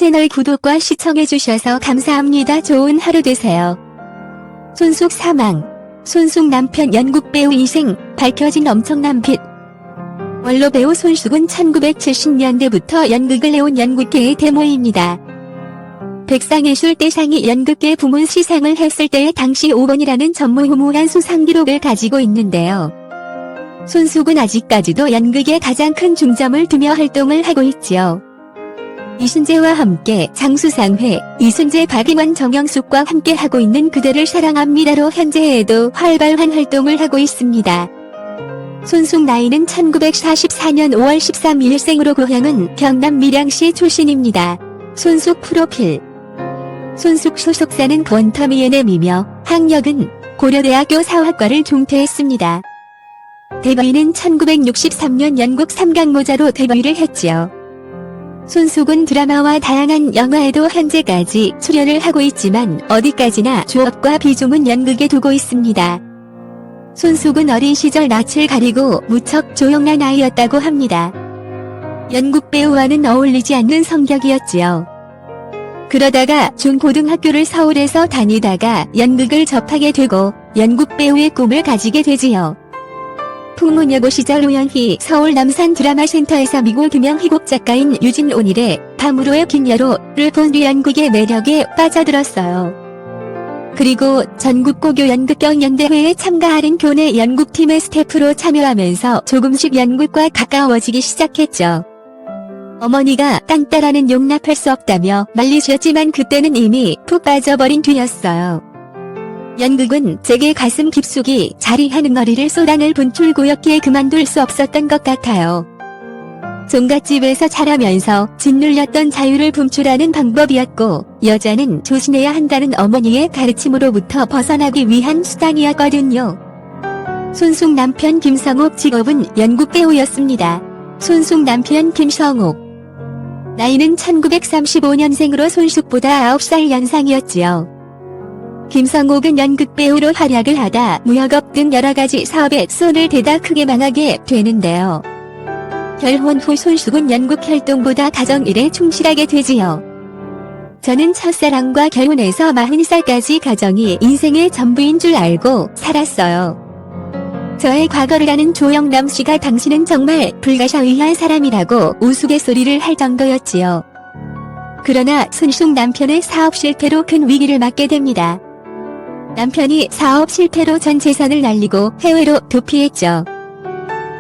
채널 구독과 시청해주셔서 감사합니다. 좋은 하루 되세요. 손숙 사망. 손숙 남편 연극 배우 인생 밝혀진 엄청난 빚. 원로 배우 손숙은 1970년대부터 연극을 해온 연극계의 대모입니다. 백상예술대상이 연극계 부문 시상을 했을 때의 당시 5번이라는 전무후무한 수상 기록을 가지고 있는데요. 손숙은 아직까지도 연극에 가장 큰 중점을 두며 활동을 하고 있지요. 이순재와 함께 장수상회, 이순재, 박인환, 정영숙과 함께 하고 있는 그대를 사랑합니다로 현재에도 활발한 활동을 하고 있습니다. 손숙 나이는 1944년 5월 13일 생으로 고향은 경남 밀양시 출신입니다. 손숙 프로필. 손숙 소속사는 원터미앤엠이며 학력은 고려대학교 사학과를 중퇴했습니다. 데뷔는 1963년 연극 3강모자로 데뷔를 했지요. 손숙은 드라마와 다양한 영화에도 현재까지 출연을 하고 있지만 어디까지나 주업과 비중은 연극에 두고 있습니다. 손숙은 어린 시절 낯을 가리고 무척 조용한 아이였다고 합니다. 연극 배우와는 어울리지 않는 성격이었지요. 그러다가 중고등학교를 서울에서 다니다가 연극을 접하게 되고 연극 배우의 꿈을 가지게 되지요. 풍문여고 시절 우연히 서울 남산 드라마센터에서 미국 유명 희곡 작가인 유진 온일의 밤으로의 긴 여로를 본 뒤 연극의 매력에 빠져들었어요. 그리고 전국고교 연극경연대회에 참가하는 교내 연극팀의 스태프로 참여하면서 조금씩 연극과 가까워지기 시작했죠. 어머니가 딴따라는 용납할 수 없다며 말리셨지만 그때는 이미 푹 빠져버린 뒤였어요. 연극은 제게 가슴 깊숙이 자리하는 머리를 쏟아낼 분출구였기에 그만둘 수 없었던 것 같아요. 종갓집에서 자라면서 짓눌렸던 자유를 분출하는 방법이었고 여자는 조심해야 한다는 어머니의 가르침으로부터 벗어나기 위한 수단이었거든요. 손숙 남편 김성옥 직업은 연극 배우였습니다. 손숙 남편 김성옥. 나이는 1935년생으로 손숙보다 9살 연상이었지요. 김성옥은 연극 배우로 활약을 하다 무역업 등 여러가지 사업에 손을 대다 크게 망하게 되는데요. 결혼 후 손숙은 연극 활동보다 가정일에 충실하게 되지요. 저는 첫사랑과 결혼해서 40살까지 가정이 인생의 전부인 줄 알고 살았어요. 저의 과거를 아는 조영남 씨가 당신은 정말 불가사의한 사람이라고 우스갯소리를 할 정도였지요. 그러나 손숙 남편의 사업 실패로 큰 위기를 맞게 됩니다. 남편이 사업 실패로 전 재산을 날리고 해외로 도피했죠.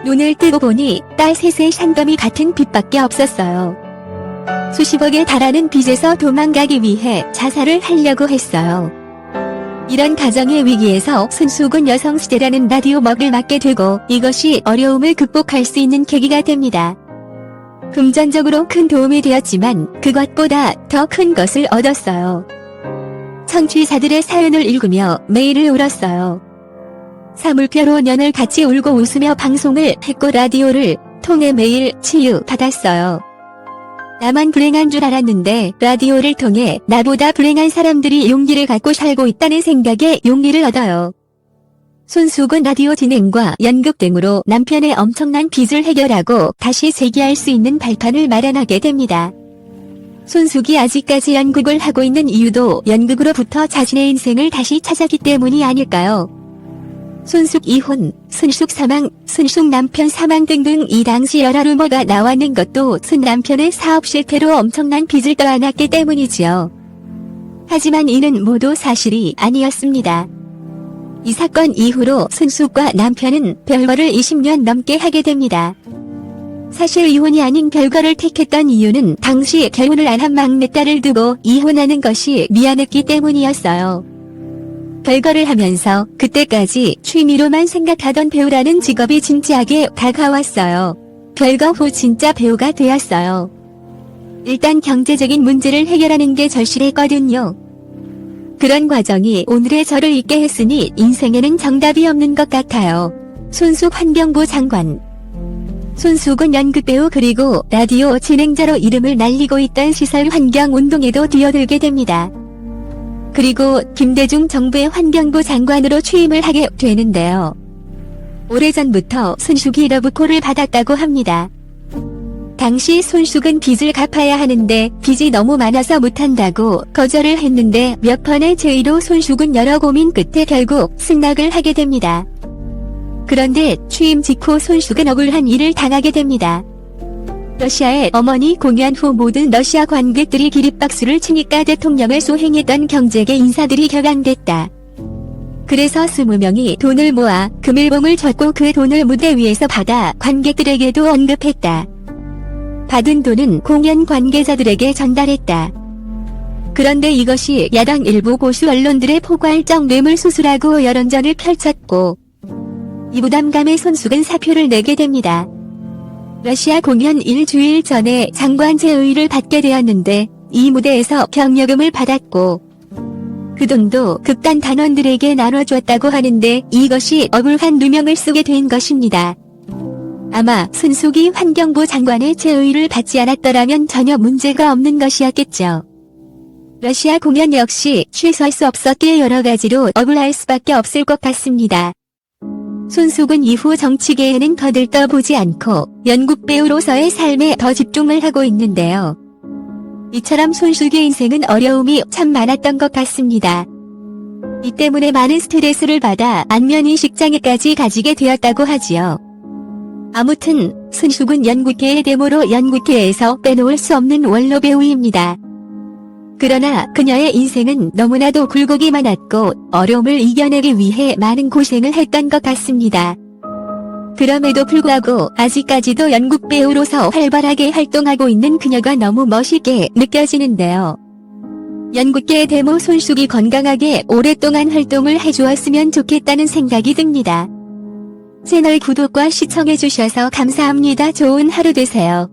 눈을 뜨고 보니 딸 셋의 산더미 같은 빚밖에 없었어요. 수십억에 달하는 빚에서 도망가기 위해 자살을 하려고 했어요. 이런 가정의 위기에서 손숙은 여성시대라는 라디오 먹을 맡게 되고 이것이 어려움을 극복할 수 있는 계기가 됩니다. 금전적으로 큰 도움이 되었지만 그것보다 더 큰 것을 얻었어요. 청취자들의 사연을 읽으며 메일을 울었어요. 사물표로 년을 같이 울고 웃으며 방송을 했고 라디오를 통해 매일 치유받았어요. 나만 불행한 줄 알았는데 라디오를 통해 나보다 불행한 사람들이 용기를 갖고 살고 있다는 생각에 용기를 얻어요. 손숙은 라디오 진행과 연극 등으로 남편의 엄청난 빚을 해결하고 다시 재기할 수 있는 발판을 마련하게 됩니다. 손숙이 아직까지 연극을 하고 있는 이유도 연극으로부터 자신의 인생을 다시 찾았기 때문이 아닐까요? 손숙 이혼, 손숙 사망, 손숙 남편 사망 등등 이 당시 여러 루머가 나왔는 것도 손 남편의 사업 실패로 엄청난 빚을 떠안았기 때문이지요. 하지만 이는 모두 사실이 아니었습니다. 이 사건 이후로 손숙과 남편은 별거를 20년 넘게 하게 됩니다. 사실 이혼이 아닌 별거를 택했던 이유는 당시 결혼을 안 한 막내딸을 두고 이혼하는 것이 미안했기 때문이었어요. 별거를 하면서 그때까지 취미로만 생각하던 배우라는 직업이 진지하게 다가왔어요. 별거 후 진짜 배우가 되었어요. 일단 경제적인 문제를 해결하는 게 절실했거든요. 그런 과정이 오늘의 저를 있게 했으니 인생에는 정답이 없는 것 같아요. 손숙 환경부 장관. 손숙은 연극배우 그리고 라디오 진행자로 이름을 날리고 있던 시설 환경운동에도 뛰어들게 됩니다. 그리고 김대중 정부의 환경부 장관으로 취임을 하게 되는데요. 오래전부터 손숙이 러브콜을 받았다고 합니다. 당시 손숙은 빚을 갚아야 하는데 빚이 너무 많아서 못한다고 거절을 했는데 몇 번의 제의로 손숙은 여러 고민 끝에 결국 승낙을 하게 됩니다. 그런데 취임 직후 손숙은 억울한 일을 당하게 됩니다. 러시아의 어머니 공연 후 모든 러시아 관객들이 기립박수를 치니까 대통령을 소행했던 경제계 인사들이 격앙됐다. 그래서 20명이 돈을 모아 금일봉을 줬고 그 돈을 무대 위에서 받아 관객들에게도 언급했다. 받은 돈은 공연 관계자들에게 전달했다. 그런데 이것이 야당 일부 보수 언론들의 포괄적 뇌물수수라고 여론전을 펼쳤고 이 부담감에 손숙은 사표를 내게 됩니다. 러시아 공연 일주일 전에 장관 제의를 받게 되었는데 이 무대에서 경여금을 받았고 그 돈도 극단 단원들에게 나눠줬다고 하는데 이것이 억울한 누명을 쓰게 된 것입니다. 아마 손숙이 환경부 장관의 제의를 받지 않았더라면 전혀 문제가 없는 것이었겠죠. 러시아 공연 역시 취소할 수 없었기에 여러 가지로 억울할 수밖에 없을 것 같습니다. 손숙은 이후 정치계에는 거들떠보지 않고 연극 배우로서의 삶에 더 집중을 하고 있는데요. 이처럼 손숙의 인생은 어려움이 참 많았던 것 같습니다. 이 때문에 많은 스트레스를 받아 안면인식 장애까지 가지게 되었다고 하지요. 아무튼 손숙은 연극계의 데모로 연극계에서 빼놓을 수 없는 원로 배우입니다. 그러나 그녀의 인생은 너무나도 굴곡이 많았고 어려움을 이겨내기 위해 많은 고생을 했던 것 같습니다. 그럼에도 불구하고 아직까지도 연극 배우로서 활발하게 활동하고 있는 그녀가 너무 멋있게 느껴지는데요. 연극계의 데모 손숙이 건강하게 오랫동안 활동을 해주었으면 좋겠다는 생각이 듭니다. 채널 구독과 시청해주셔서 감사합니다. 좋은 하루 되세요.